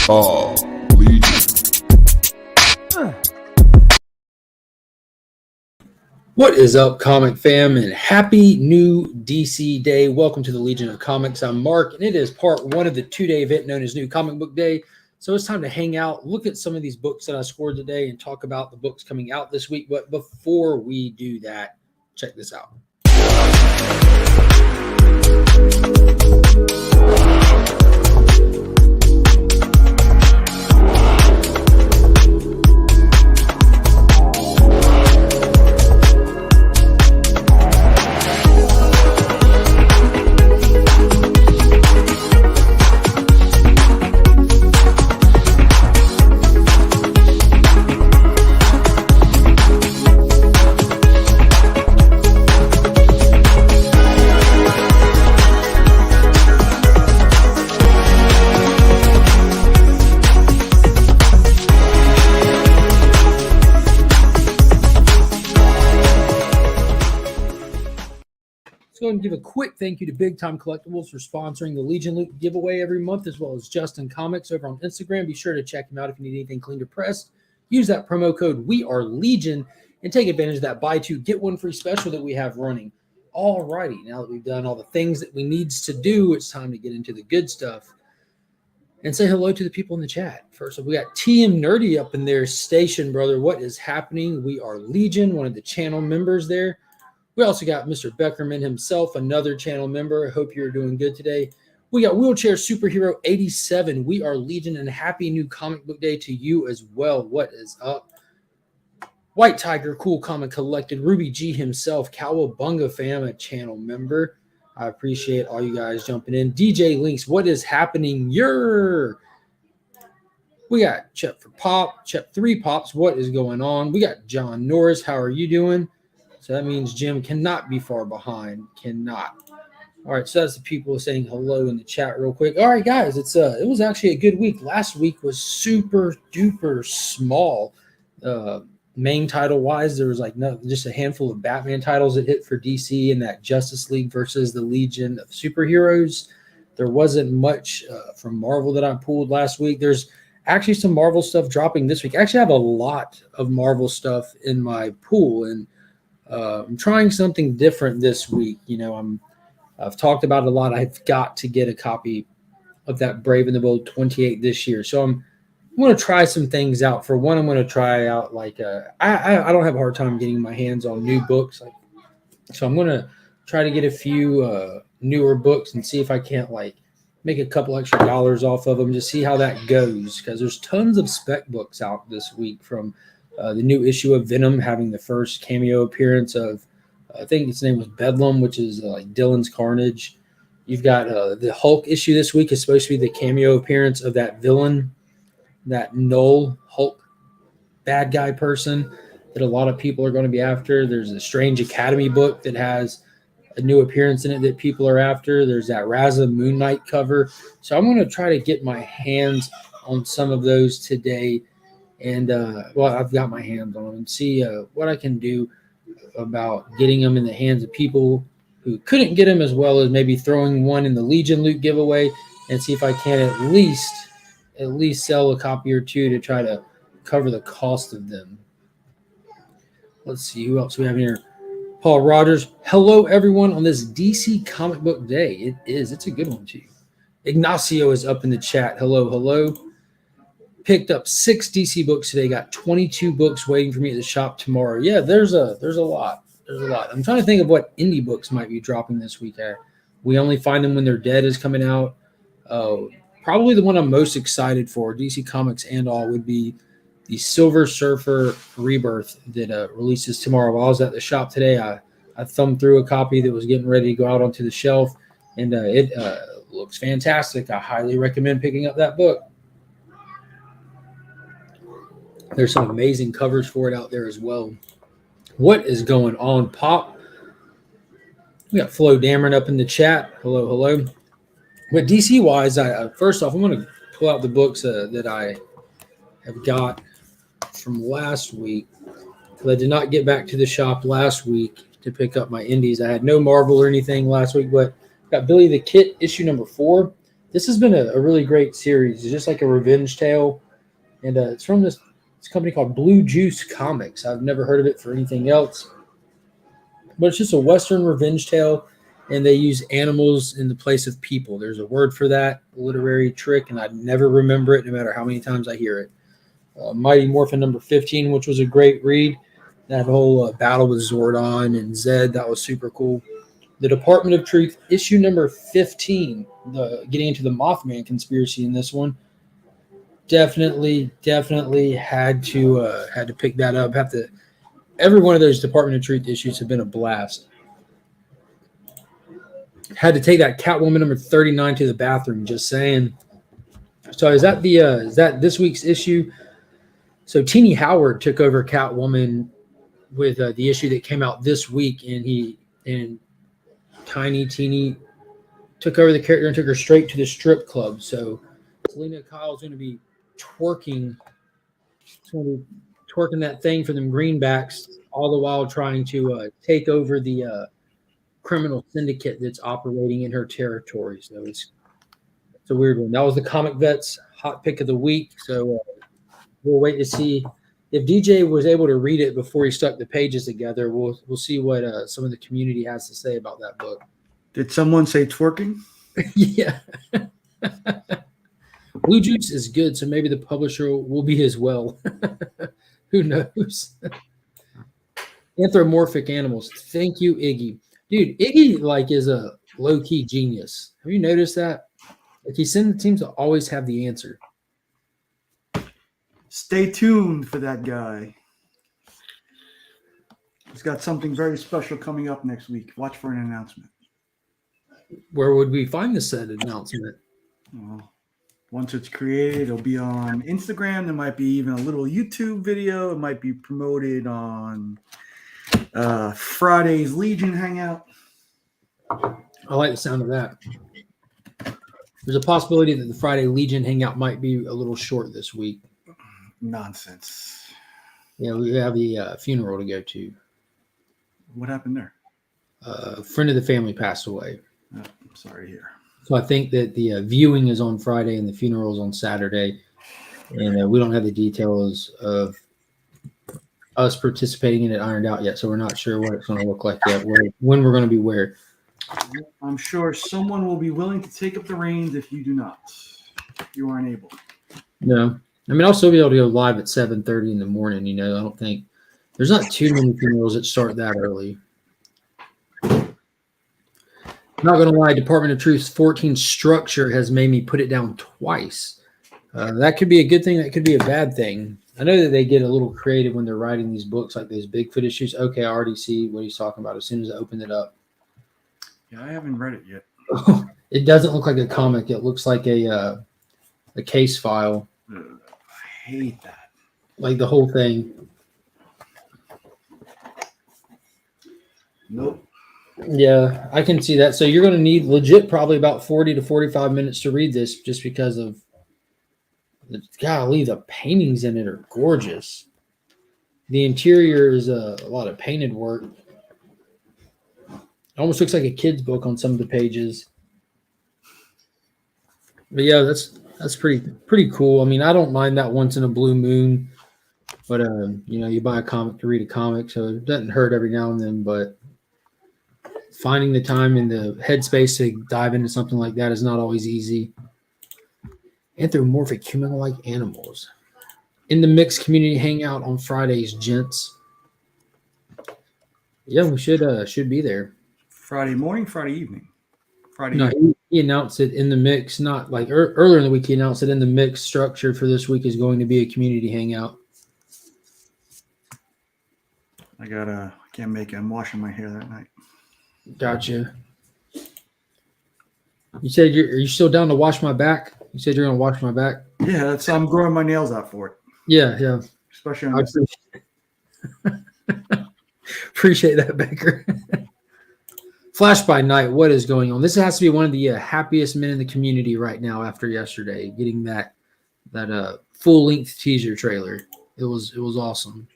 Oh, Legion. What is up, comic fam, and happy new DC Day. Welcome to the Legion of Comics. I'm Mark, and it is part one of the two-day event known as New Comic Book Day. So it's time to hang out, look at some of these books that I scored today, and talk about the books coming out this week. But before we do that, check this out. Go and give a quick thank you to Big Time Collectibles for sponsoring the Legion Loot giveaway every month, as well as Justin Comics over on Instagram. Be sure to check him out if you need anything cleaned or pressed. Use that promo code WeAreLegion and take advantage of that buy two get one free special that we have running. Alrighty, now that we've done all the things that we needs to do, it's time to get into the good stuff and say hello to the people in the chat. First up, we got TM Nerdy up in there. Station, brother, what is happening? We are Legion, one of the channel members there. We also got Mr. Beckerman himself, another channel member. I hope you're doing good today. We got Wheelchair Superhero 87. We are Legion, and happy new comic book day to you as well. What is up? White Tiger, Cool Comic Collected. Ruby G himself, Cowabunga fam, a channel member. I appreciate all you guys jumping in. DJ Links, what is happening? We got Chep for Pop, Chep 3 Pops. What is going on? We got John Norris. How are you doing? So that means Jim cannot be far behind. Cannot. All right, so that's the people saying hello in the chat real quick. All right, guys, it was actually a good week. Last week was super duper small. Main title wise, there was just a handful of Batman titles that hit for DC and that Justice League versus the Legion of Superheroes. There wasn't much from Marvel that I pulled last week. There's actually some Marvel stuff dropping this week. I actually have a lot of Marvel stuff in my pool, and I'm trying something different this week. You know, I've talked about it a lot. I've got to get a copy of that Brave and the Bold 28 this year. So I'm going to try some things out. For one, I'm going to try out I don't have a hard time getting my hands on new books. So I'm going to try to get a few newer books and see if I can't make a couple extra dollars off of them to see how that goes. Because there's tons of spec books out this week, from the new issue of Venom having the first cameo appearance of, I think his name was Bedlam, which is Dylan's Carnage. You've got the Hulk issue this week is supposed to be the cameo appearance of that villain, that Null Hulk bad guy person that a lot of people are going to be after. There's a Strange Academy book that has a new appearance in it that people are after. There's that Raza Moon Knight cover. So I'm going to try to get my hands on some of those today. And, I've got my hands on them, and see what I can do about getting them in the hands of people who couldn't get them, as well as maybe throwing one in the Legion Loot giveaway, and see if I can at least sell a copy or two to try to cover the cost of them. Let's see who else we have here. Paul Rogers. Hello, everyone, on this DC Comic Book Day. It's a good one, too. Ignacio is up in the chat. Hello. Picked up 6 DC books today. Got 22 books waiting for me at the shop tomorrow. Yeah, there's a lot. I'm trying to think of what indie books might be dropping this week. We Only Find Them When They're Dead is coming out. Probably the one I'm most excited for, DC Comics and all, would be the Silver Surfer Rebirth that releases tomorrow. While I was at the shop today, I thumbed through a copy that was getting ready to go out onto the shelf, and it looks fantastic. I highly recommend picking up that book. There's some amazing covers for it out there as well. What is going on, Pop? We got Flo Dameron up in the chat. Hello. But DC-wise, first off, I'm going to pull out the books that I have got from last week, because I did not get back to the shop last week to pick up my indies. I had no Marvel or anything last week, but got Billy the Kid issue number 4. This has been a really great series. It's just like a revenge tale, and it's from this company called Blue Juice Comics. I've never heard of it for anything else, but it's just a Western revenge tale, and they use animals in the place of people. There's a word for that, a literary trick, and I never remember it no matter how many times I hear it. Mighty Morphin number 15, which was a great read. That whole battle with Zordon and Zed, that was super cool. The Department of Truth, issue number 15, getting into the Mothman conspiracy in this one. Definitely had to pick that up. Every one of those Department of Truth issues have been a blast. Had to take that Catwoman number 39 to the bathroom, just saying. So is that this week's issue? So Teeny Howard took over Catwoman with the issue that came out this week, and Teeny took over the character and took her straight to the strip club. So Selena Kyle's going to be twerking that thing for them greenbacks, all the while trying to take over the criminal syndicate that's operating in her territory. So it's a weird one. That was the Comic Vets hot pick of the week. So we'll wait to see if DJ was able to read it before he stuck the pages together. We'll see what some of the community has to say about that book. Did someone say twerking? Yeah. Blue Juice is good, so maybe the publisher will be as well. Who knows? Anthropomorphic animals. Thank you, Iggy. Dude, Iggy is a low-key genius. Have you noticed that? He seems to always have the answer. Stay tuned for that guy. He's got something very special coming up next week. Watch for an announcement. Where would we find the said announcement? Once it's created, it'll be on Instagram. There might be even a little YouTube video. It might be promoted on Friday's Legion Hangout. I like the sound of that. There's a possibility that the Friday Legion Hangout might be a little short this week. Nonsense. Yeah, we have the funeral to go to. What happened there? A friend of the family passed away. Oh, I'm sorry to hear. So I think that the viewing is on Friday and the funeral is on Saturday. And we don't have the details of us participating in it ironed out yet. So we're not sure what it's going to look like yet, when we're going to be where. I'm sure someone will be willing to take up the reins if you do not. If you aren't able. No. I mean, I'll still be able to go live at 7:30 in the morning. I don't think there's not too many funerals that start that early. Not going to lie, Department of Truth's 14 structure has made me put it down twice. That could be a good thing. That could be a bad thing. I know that they get a little creative when they're writing these books like those Bigfoot issues. Okay, I already see what he's talking about as soon as I open it up. Yeah, I haven't read it yet. It doesn't look like a comic. It looks like a case file. I hate that. Like the whole thing. Nope. Yeah, I can see that. So you're going to need legit probably about 40 to 45 minutes to read this just because of golly, the paintings in it are gorgeous. The interior is a lot of painted work. It almost looks like a kid's book on some of the pages. But yeah, that's pretty cool. I mean, I don't mind that once in a blue moon, but you buy a comic to read a comic, so it doesn't hurt every now and then. But finding the time and the headspace to dive into something like that is not always easy. Anthropomorphic human-like animals. In the Mixed Community Hangout on Fridays, gents. Yeah, we should be there. Friday morning, Friday evening. No, he announced it in the mix, not like earlier in the week. He announced it in the mix. Structure for this week is going to be a community hangout. I can't make it. I'm washing my hair that night. Gotcha. You said are you still down to wash my back? You said you're going to wash my back? Yeah, I'm growing my nails out for it. Yeah. Especially on appreciate that, Baker. Flash by night, what is going on? This has to be one of the happiest men in the community right now after yesterday, getting that full-length teaser trailer. It was awesome.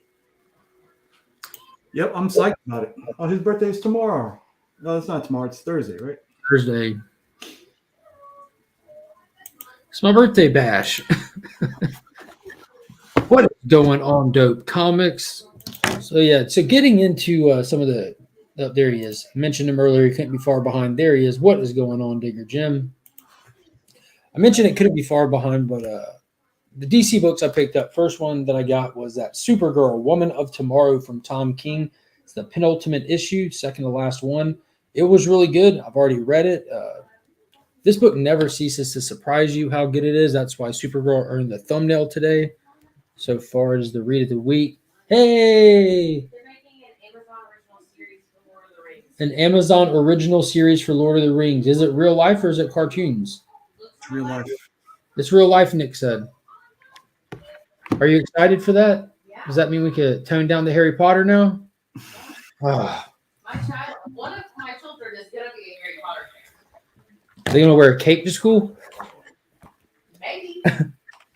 Yep, I'm psyched about it. Oh, his birthday is tomorrow. No, it's not tomorrow. It's Thursday, right? Thursday. It's my birthday bash. What is going on, Dope Comics? So getting into some of the there he is. I mentioned him earlier. He couldn't be far behind. There he is. What is going on, Digger Jim? I mentioned it couldn't be far behind, but the DC books I picked up. First one that I got was that Supergirl, Woman of Tomorrow from Tom King. It's the penultimate issue, second to last one. It was really good. I've already read it. This book never ceases to surprise you how good it is. That's why Supergirl earned the thumbnail today. So far as the read of the week. Hey! They're making an Amazon original series for Lord of the Rings. An Amazon original series for Lord of the Rings. Is it real life or is it cartoons? It's real life. It's real life, Nick said. Are you excited for that? Yeah. Does that mean we could tone down the Harry Potter now? One of my children is gonna be a Harry Potter fan. Are they going to wear a cape to school? Maybe.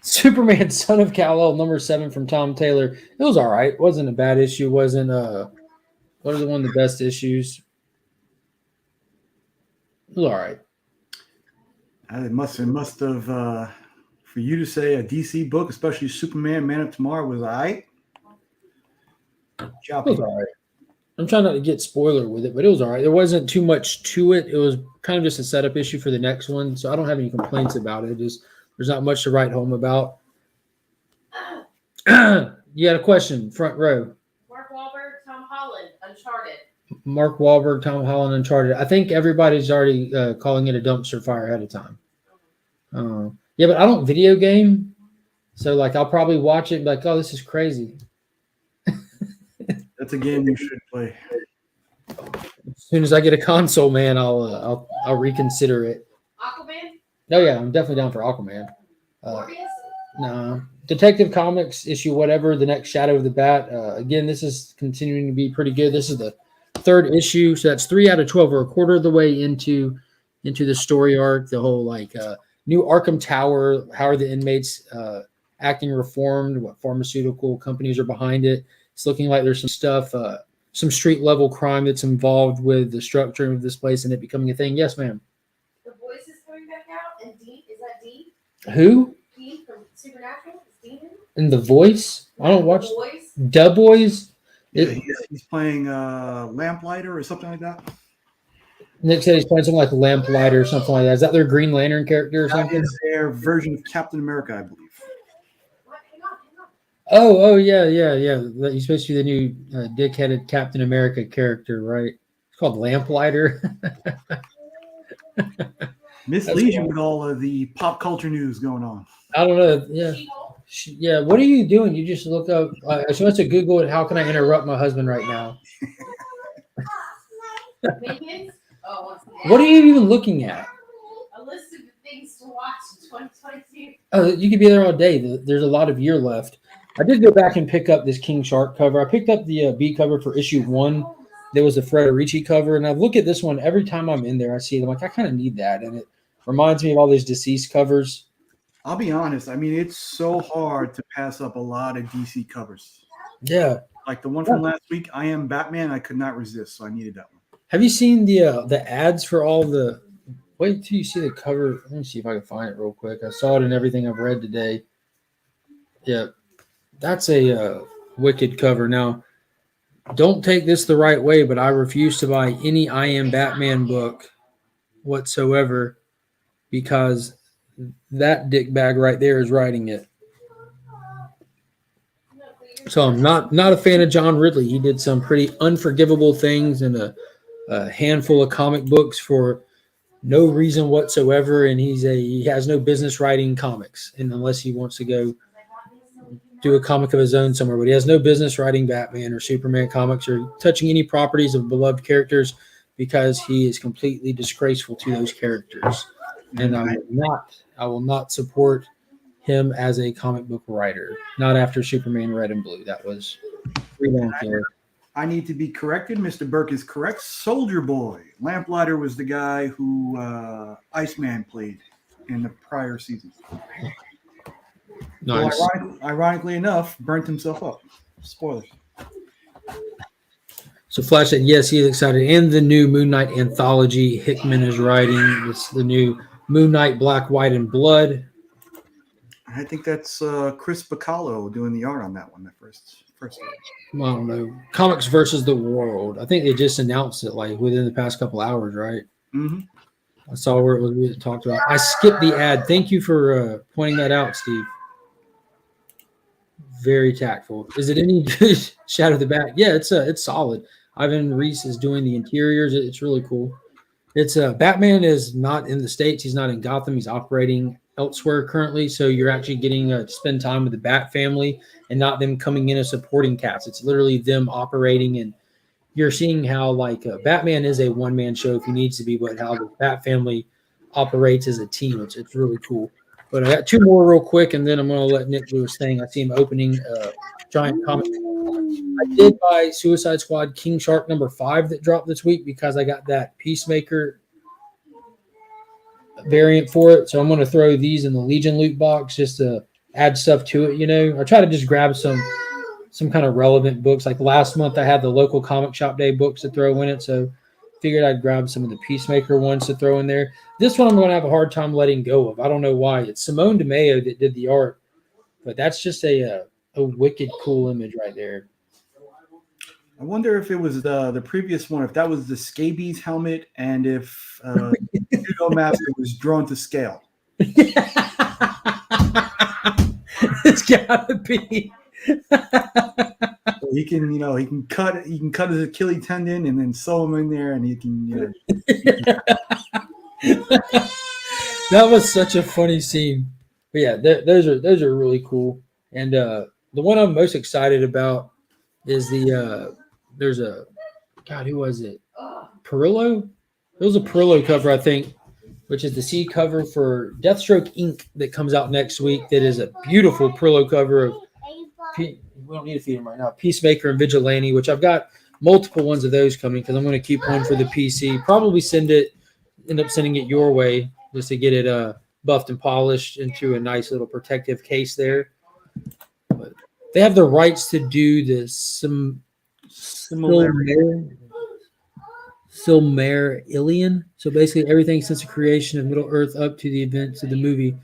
Superman, Son of Kal-El, number 7 from Tom Taylor. It was all right. It wasn't a bad issue. It wasn't what is one of the best issues? It was all right. It must have for you to say a DC book, especially Superman, Man of Tomorrow, was all right. It was all right. I'm trying not to get spoiler with it, but it was all right. There wasn't too much to it. It was kind of just a setup issue for the next one, so I don't have any complaints about it. There's not much to write home about. You had a question, front row. Mark Wahlberg, Tom Holland, Uncharted. Mark Wahlberg, Tom Holland, Uncharted. I think everybody's already calling it a dumpster fire ahead of time. Yeah, but I don't video game, so like I'll probably watch it and be like, oh, this is crazy. That's a game you should play. As soon as I get a console, man, I'll reconsider it. Aquaman? Oh yeah, I'm definitely down for Aquaman. Morbius? No, Detective Comics issue whatever. The next Shadow of the Bat. Again, this is continuing to be pretty good. This is the 3rd issue, so that's 3 out of 12, or a quarter of the way into the story arc. The whole like new Arkham Tower. How are the inmates acting reformed? What pharmaceutical companies are behind it? It's looking like there's some stuff, some street level crime that's involved with the structure of this place and it becoming a thing. Yes, ma'am. The Voice is coming back out, and Dean, is that Dean? Who? Dean from Supernatural? Is Dean in it? In The Voice? I don't watch The Voice? Da Boys. Yeah, he's playing Lamplighter or something like that. Nick said he's playing something like Lamplighter or something like that. Is that their Green Lantern character or That something? is their version of Captain America, I believe. What? Hang on. Oh, yeah. He's supposed to be the new dick-headed Captain America character, right? It's called Lamplighter. Misleads you with all of the pop culture news going on. I don't know. Yeah. She-Hulk? Yeah. What are you doing? You just look up. She wants to Google it. How can I interrupt my husband right now? Minions? Oh, what's the What are you even looking at? A list of things to watch in 2022. Oh, you could be there all day. There's a lot of year left. I did go back and pick up this King Shark cover. I picked up the B cover for issue 1. There was a Frederici cover, and I look at this one every time I'm in there. I see it. I'm like, I kind of need that, and it reminds me of all these deceased covers. I'll be honest. I mean, it's so hard to pass up a lot of DC covers. Yeah. Like the one from last week, I Am Batman. I could not resist, so I needed that one. Have you seen the ads for all the? Wait till you see the cover. Let me see if I can find it real quick. I saw it in everything I've read today. Yeah, that's a wicked cover. Now, don't take this the right way, but I refuse to buy any I Am Batman book whatsoever because that dickbag right there is writing it. So I'm not a fan of John Ridley. He did some pretty unforgivable things in a handful of comic books for no reason whatsoever, and he has no business writing comics, and unless he wants to go do a comic of his own somewhere, but he has no business writing Batman or Superman comics or touching any properties of beloved characters because he is completely disgraceful to those characters. And I will not support him as a comic book writer. Not after Superman Red and Blue. That was ridiculous. I need to be corrected. Mr. Burke is correct. Soldier Boy. Lamplighter was the guy who Iceman played in the prior season. Nice. Well, ironically enough, burnt himself up. Spoilers. So Flash said, yes, he is excited. And the new Moon Knight anthology Hickman is writing. It's the new Moon Knight Black, White, and Blood. I think that's Chris Bacalo doing the art on that one. The first. Well, I don't know. Comics versus the World. I think they just announced it like within the past couple hours, right? Mm-hmm. I saw where it was we talked about. I skipped the ad. Thank you for pointing that out, Steve. Very tactful. Is it any good? Shadow the Bat? Yeah, it's solid. Ivan Reese is doing the interiors. It's really cool. It's Batman is not in the States. He's not in Gotham. He's operating elsewhere currently. So you're actually getting to spend time with the Bat family and not them coming in as supporting cast. It's literally them operating, and you're seeing how like Batman is a one-man show if he needs to be, but how the Bat family operates as a team. It's really cool. But I got two more real quick, and then I'm going to let Nick do his thing. I see him opening giant comic. I did buy Suicide Squad King Shark #5 that dropped this week because I got that Peacemaker variant for it. So I'm going to throw these in the Legion loot box just to add stuff to it. You know, I try to just grab some kind of relevant books. Like last month, I had the local comic shop day books to throw in it. So figured I'd grab some of the Peacemaker ones to throw in there. This one I'm going to have a hard time letting go of. I don't know why. It's Simone DeMeo that did the art, but that's just a wicked cool image right there. I wonder if it was the previous one, if that was the scabies helmet, and if Judo Master was drawn to scale. It's gotta be. So he can cut his Achilles tendon and then sew him in there, and he can. That was such a funny scene. But yeah, those are really cool. And the one I'm most excited about is there's a God, who was it? Perillo? It was a Perillo cover, I think, which is the C cover for Deathstroke Inc. that comes out next week. That is a beautiful Perillo cover of we don't need to feed him right now. Peacemaker and Vigilante, which I've got multiple ones of those coming because I'm going to keep one for the PC. Probably end up sending it your way just to get it buffed and polished into a nice little protective case there. But they have the rights to do this Silmarillion. So basically everything since the creation of Middle Earth up to the events of the movie.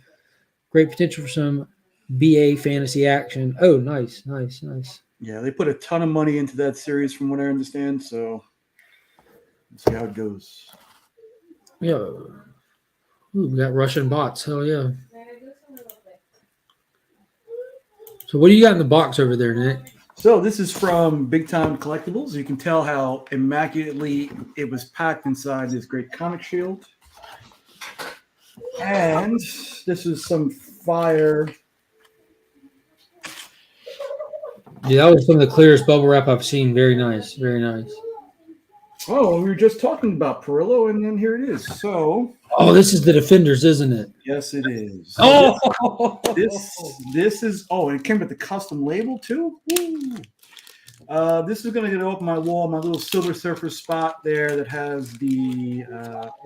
Great potential for some BA fantasy action. Oh, nice. Yeah, they put a ton of money into that series from what I understand, so let's see how it goes. Yeah. Ooh, we got Russian bots. Hell yeah. So what do you got in the box over there, Nick? So this is from Big Time Collectibles. You can tell how immaculately it was packed inside this great comic shield. And this is some fire. Yeah, that was some of the clearest bubble wrap I've seen. Very nice. Very nice. Oh, we were just talking about Perillo, and then here it is. So, this is the Defenders, isn't it? yes, it is. Oh, this is. Oh, and it came with the custom label too. Woo. This is going to go up my wall, my little Silver Surfer spot there that has the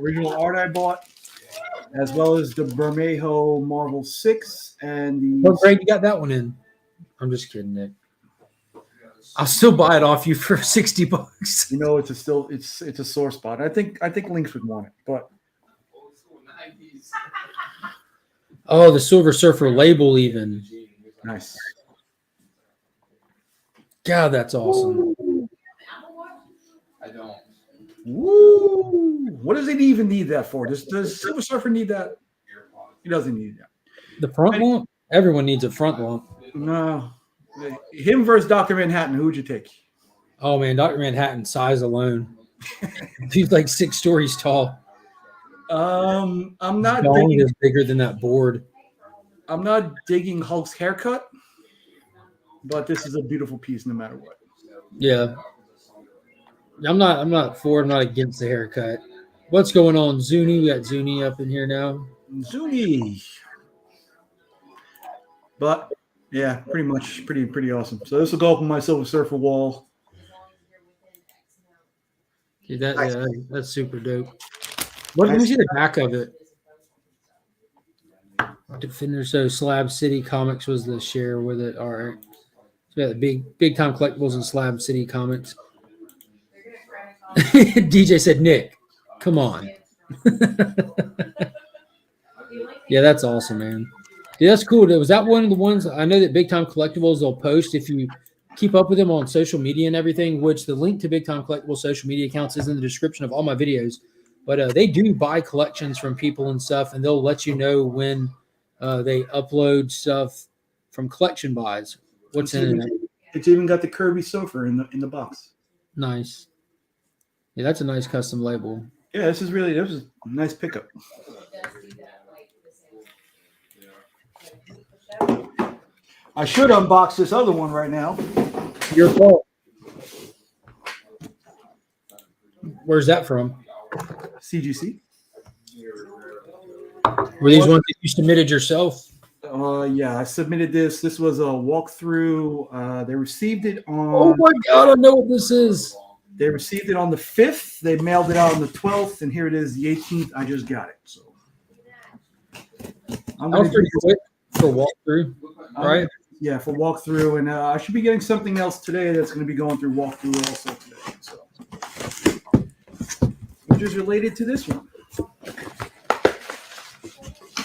original art I bought, as well as the Bermejo Marvel 6 and the. What grade you got that one in? I'm just kidding, Nick. I'll still buy it off you for $60. You know, it's a sore spot. I think Lynx would want it, but the Silver Surfer label even. nice. God, that's awesome. I don't. Woo! What does it even need that for? Does Silver Surfer need that? He doesn't need that. The front lump? Everyone needs a front lump. No. Him versus Dr. Manhattan, who would you take? Oh, man, Dr. Manhattan, size alone. He's like 6 stories tall. I'm not Dong digging, is bigger than that board. I'm not digging Hulk's haircut, but this is a beautiful piece no matter what. Yeah. I'm not for it. I'm not against the haircut. What's going on, Zuni? We got Zuni up in here now. Zuni. But yeah, pretty much pretty awesome. So this will go up on my Silver Surfer wall. Yeah, that's super dope. Let me see the back of it. Defender, so Slab City Comics was the share with it. All right. So yeah, the big time collectibles and Slab City Comics. DJ said, Nick, come on. Yeah, that's awesome, man. Yeah, that's cool. Was that one of the ones I know that Big Time Collectibles will post if you keep up with them on social media and everything, which the link to Big Time Collectibles social media accounts is in the description of all my videos. But they do buy collections from people and stuff, and they'll let you know when they upload stuff from collection buys. What's in it? It's even got the Kirby sofa in the box. Nice. Yeah, that's a nice custom label. Yeah, this was a nice pickup. I should unbox this other one right now. Your fault. Where's that from? CGC. Were these ones that you submitted yourself? Yeah, I submitted this. This was a walkthrough. They received it on. Oh my God, I know what this is. They received it on the 5th. They mailed it out on the 12th, and here it is, the 18th. I just got it. So I'm That was pretty quick for walkthrough, right? Yeah, for walkthrough, and I should be getting something else today that's going to be going through walkthrough also today. So, which is related to this one.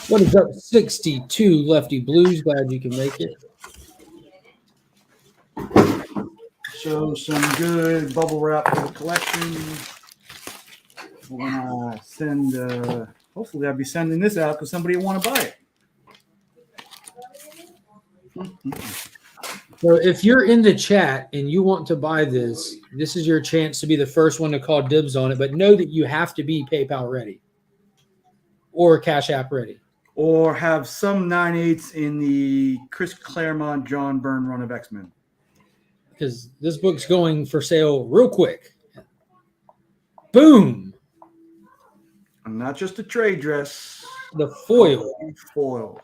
What is up? 62 Lefty Blues. Glad you can make it. So some good bubble wrap for the collection. When I send, hopefully I'll be sending this out because somebody will want to buy it. So if you're in the chat and you want to buy this, this is your chance to be the first one to call dibs on it. But know that you have to be PayPal ready or Cash App ready. Or have some 9/8 in the Chris Claremont, John Byrne run of X-Men. Because this book's going for sale real quick. Boom. And not just a trade dress. The foil. Foil.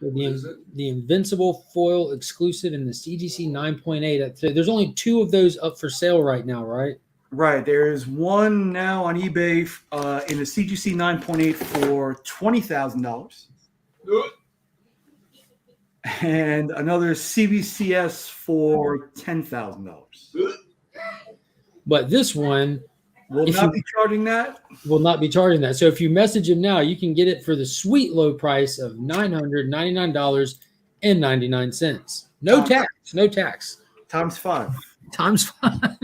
The Invincible foil exclusive in the CGC 9.8. So there's only 2 of those up for sale right now, right? Right. There is one now on eBay in the CGC 9.8 for $20,000. And another CBCS for $10,000. But this one will not be charging that. Will not be charging that. So if you message him now, you can get it for the sweet low price of $999.99. No tax. No tax. Times 5. Times 5.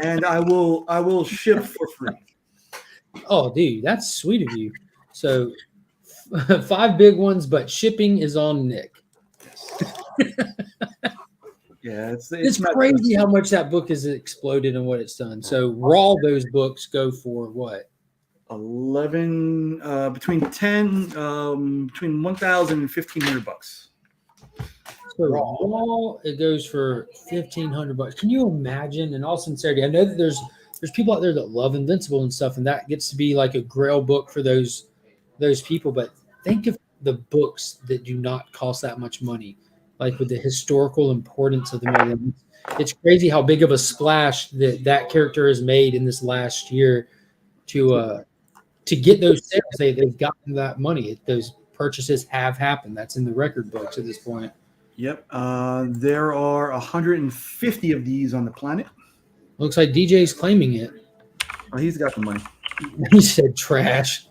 And I will ship for free. Oh, dude, that's sweet of you. So 5 big ones, but shipping is on Nick. Yeah, it's crazy how much that book has exploded and what it's done. So raw, those books go for what? 11 between 1,000 and $1,500. So raw, it goes for $1,500. Can you imagine? In all sincerity, I know that there's people out there that love Invincible and stuff, and that gets to be like a grail book for those people. But think of the books that do not cost that much money, like with the historical importance of the movie. It's crazy how big of a splash that character has made in this last year to get those sales. They've gotten that money. Those purchases have happened. That's in the record books at this point. Yep. There are 150 of these on the planet. Looks like DJ's claiming it. Oh, he's got the money. He said trash.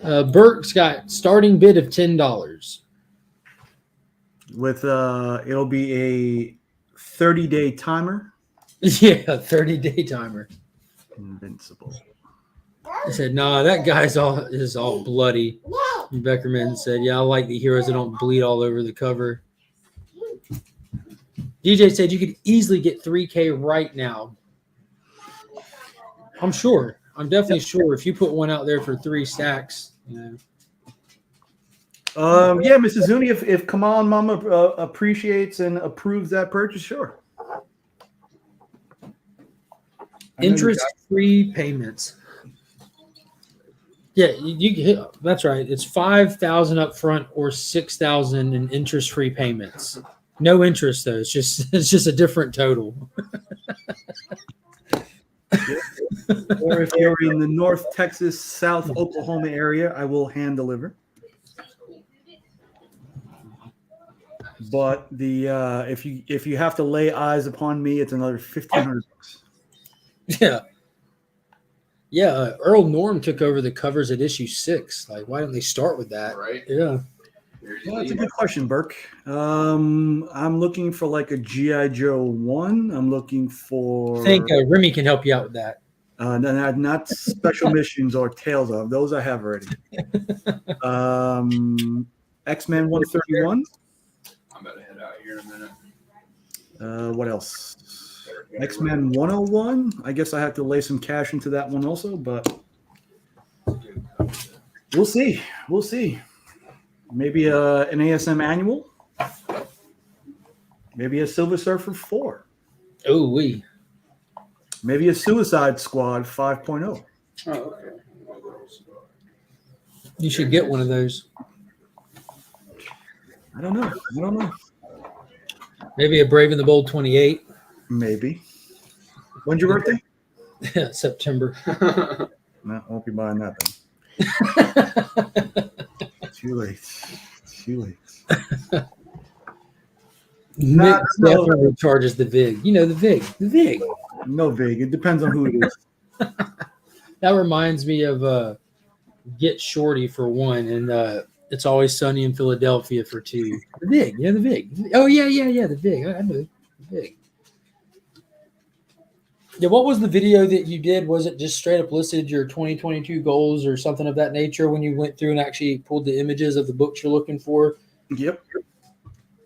Burke's got starting bid of $10. With it'll be a 30-day timer. Yeah, 30-day timer. Invincible. I said, "Nah, that guy's all bloody." Beckerman said, "Yeah, I like the heroes that don't bleed all over the cover." DJ said you could easily get 3K right now. I'm sure. I'm definitely sure if you put one out there for 3 stacks, you know. Yeah, Mrs. Zuni, if Come On Mama appreciates approves that purchase, sure. Interest-free payments. Yeah, that's right. It's $5,000 up front or $6,000 in interest-free payments. No interest though. It's just a different total. Or if you're in the North Texas, South Oklahoma area, I will hand deliver. But the if you have to lay eyes upon me, it's another $1,500. Yeah. Yeah, Earl Norm took over the covers at issue 6. Like, why didn't they start with that? Right. Yeah. Well, that's a good question, Burke. I'm looking for like a GI Joe 1. I'm looking for. I think Remy can help you out with that. Not special missions or Tales of. Those I have already. X-Men 131. I'm about to head out here in a minute. What else? X-Men 101. I guess I have to lay some cash into that one also, but we'll see. We'll see. Maybe an ASM annual. Maybe a Silver Surfer 4. Oh, we. Maybe a Suicide Squad 5.0. Oh, okay. You should get one of those. I don't know. Maybe a Brave and the Bold 28. Maybe. When's your birthday? September. No, I won't be buying that then. Too late. Nick definitely charges the VIG. You know, the VIG. No VIG. It depends on who it is. That reminds me of Get Shorty for 1, and It's Always Sunny in Philadelphia for 2. The VIG. Yeah, the VIG. Oh, yeah, the VIG. I know. The VIG. Yeah, what was the video that you did? Was it just straight up listed your 2022 goals or something of that nature when you went through and actually pulled the images of the books you're looking for? Yep.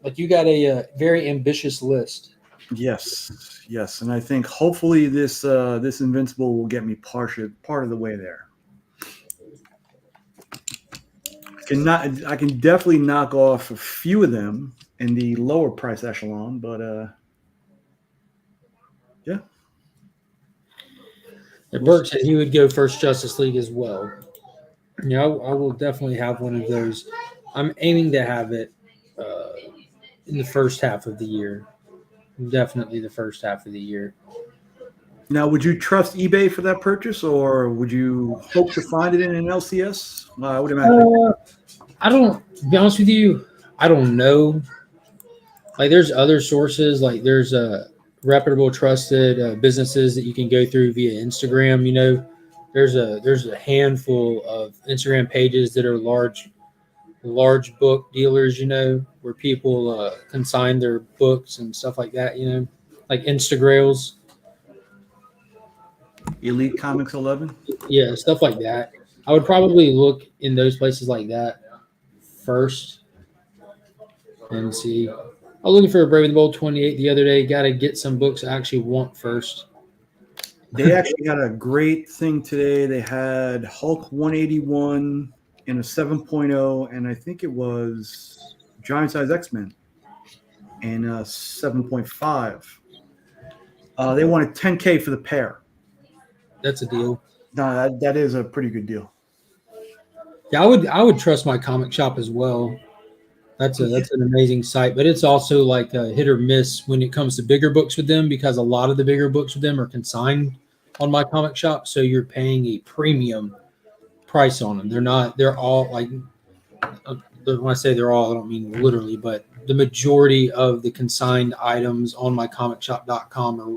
Like, you got a very ambitious list. Yes, and I think hopefully this Invincible will get me part of the way there. I can definitely knock off a few of them in the lower price echelon, but yeah. Bert said he would go first Justice League as well. Yeah, I will definitely have one of those. I'm aiming to have it in the first half of the year. Definitely the first half of the year. Now, would you trust eBay for that purchase, or would you hope to find it in an LCS? I would imagine. I don't. To be honest with you, I don't know. Like, there's other sources. Like, there's reputable, trusted businesses that you can go through via Instagram. You know, there's a handful of Instagram pages that are large book dealers, you know, where people consign their books and stuff like that, you know, like Instagrails. Elite Comics 11. Yeah, stuff like that. I would probably look in those places like that first and see. I was looking for a Brave and the Bold 28 the other day. Got to get some books I actually want first. They actually had a great thing today. They had Hulk 181 in a 7.0, and I think it was Giant Size X-Men in a 7.5. They wanted $10K for the pair. That's a deal. No, that is a pretty good deal. Yeah, I would trust my comic shop as well. That's an amazing site, but it's also like a hit or miss when it comes to bigger books with them, because a lot of the bigger books with them are consigned on my comic shop, so you're paying a premium price on them. They're all like, when I say they're all, I don't mean literally, but the majority of the consigned items on my comicshop.com are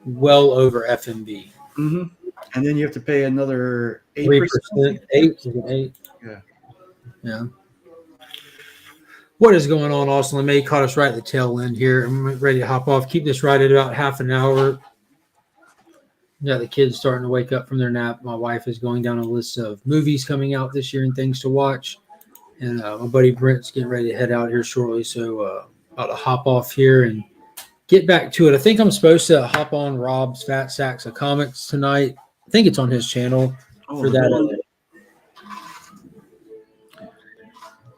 well over FMV. Mm-hmm. And then you have to pay another 8%. 8. Yeah. What is going on, Austin LeMay? Caught us right at the tail end here. I'm ready to hop off. Keep this right at about half an hour. Yeah, the kids starting to wake up from their nap. My wife is going down a list of movies coming out this year and things to watch. And my buddy Brent's getting ready to head out here shortly. So about to hop off here and get back to it. I think I'm supposed to hop on Rob's Fat Sacks of Comics tonight. I think it's on his channel for that.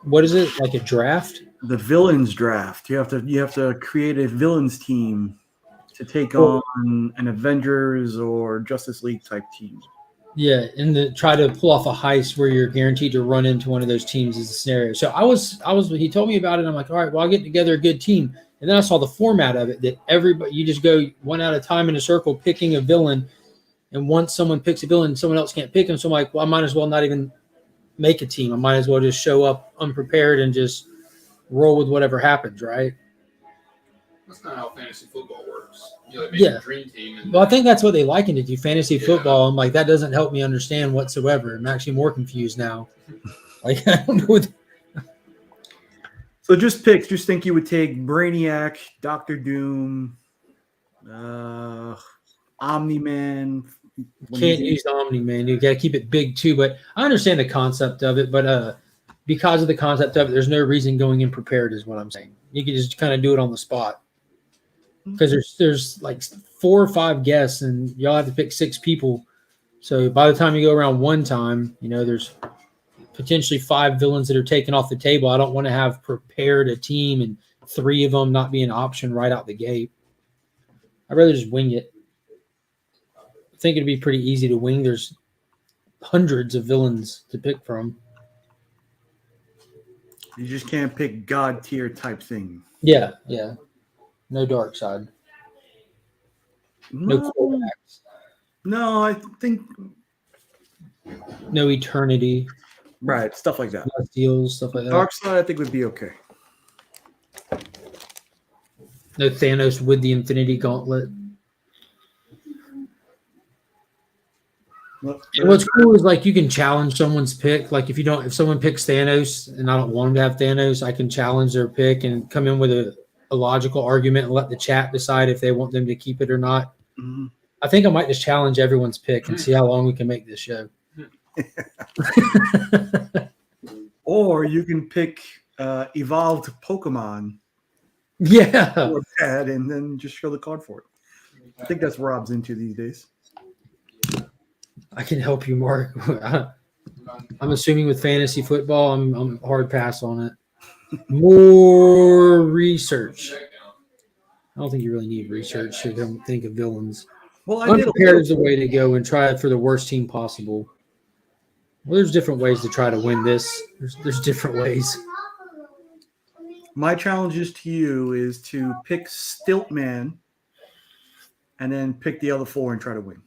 What is it, like a draft? The villains draft. You have to create a villains team to take on an Avengers or Justice League type team. Yeah, and try to pull off a heist where you're guaranteed to run into one of those teams as a scenario. So he told me about it. I'm like, all right, well, I'll get together a good team. And then I saw the format of it, that everybody, you just go one at a time in a circle picking a villain. And once someone picks a villain, someone else can't pick him. So I'm like, well, I might as well not even make a team. I might as well just show up unprepared and just roll with whatever happens, right? That's not how fantasy football works. You like make Yeah. a dream team. And Well, I think that's what they likened it to, fantasy Yeah. football. I'm like, that doesn't help me understand whatsoever. I'm actually more confused now. Like, I don't know what. So just picks. Just think you would take Brainiac, Doctor Doom, Omni-Man. Can't use Omni, man. You got to keep it big too. But I understand the concept of it. But because of the concept of it, there's no reason going in prepared, is what I'm saying. You can just kind of do it on the spot. Because there's like 4 or 5 guests, and y'all have to pick 6 people. So by the time you go around one time, there's potentially 5 villains that are taken off the table. I don't want to have prepared a team and 3 of them not be an option right out the gate. I'd rather just wing it. I think it'd be pretty easy to wing. There's hundreds of villains to pick from. You just can't pick God tier type thing. Yeah. No dark side. No No, quarterbacks. no, I think No eternity. right stuff like that. No steals, stuff like that. Dark side, I think would be okay. No Thanos with the Infinity Gauntlet. Look, And what's cool is like you can challenge someone's pick. Like if someone picks Thanos and I don't want them to have Thanos, I can challenge their pick and come in with a logical argument and let the chat decide if they want them to keep it or not. Mhm. I think I might just challenge everyone's pick and see how long we can make this show. Or you can pick evolved Pokemon Yeah. or pad and then just show the card for it. I think that's what Rob's into these days. I can help you, Mark. I'm assuming with fantasy football, I'm hard pass on it. More research. I don't think you really need research to think of villains. Well, I did a Unprepared little, is the way to go and try it for the worst team possible. Well, there's different ways to try to win this. There's different ways. my challenges to you is to pick Stiltman and then pick the other 4 and try to win.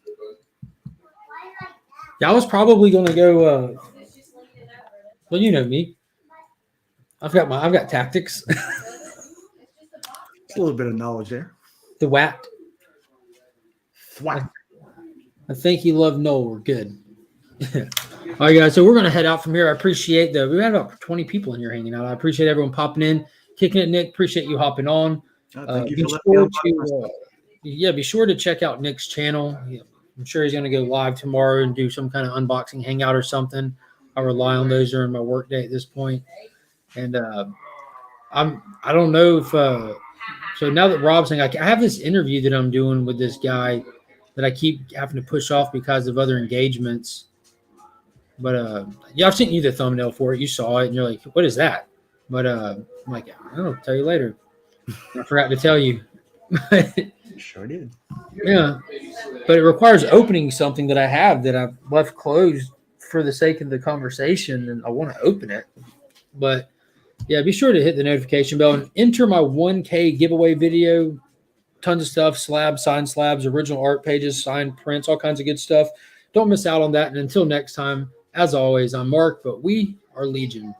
Yeah, I was probably going to go. Well, you know me. I've got tactics. It's a little bit of knowledge there. The WAT. Thwack. I think you love Noel. We're good. All right, guys. So we're going to head out from here. I appreciate we had about 20 people in here hanging out. I appreciate everyone popping in, kicking it. Nick, appreciate you hopping on. Thank you Be for letting me sure on my first to be sure to check out Nick's channel. I'm sure he's going to go live tomorrow and do some kind of unboxing hangout or something. I rely on those during my work day at this point. And I don't know if so now that Rob's saying I have this interview that I'm doing with this guy that I keep having to push off because of other engagements. But yeah, I've sent you the thumbnail for it. You saw it and you're like, what is that? But I'm like, I don't know, tell you later. I forgot to tell you. Sure did. Yeah. But it requires opening something that I have that I've left closed for the sake of the conversation, and I want to open it. But yeah, be sure to hit the notification bell and enter my 1K giveaway video. Tons of stuff, slabs, signed slabs, original art pages, signed prints, all kinds of good stuff. Don't miss out on that. And until next time, as always, I'm Mark, but we are Legion.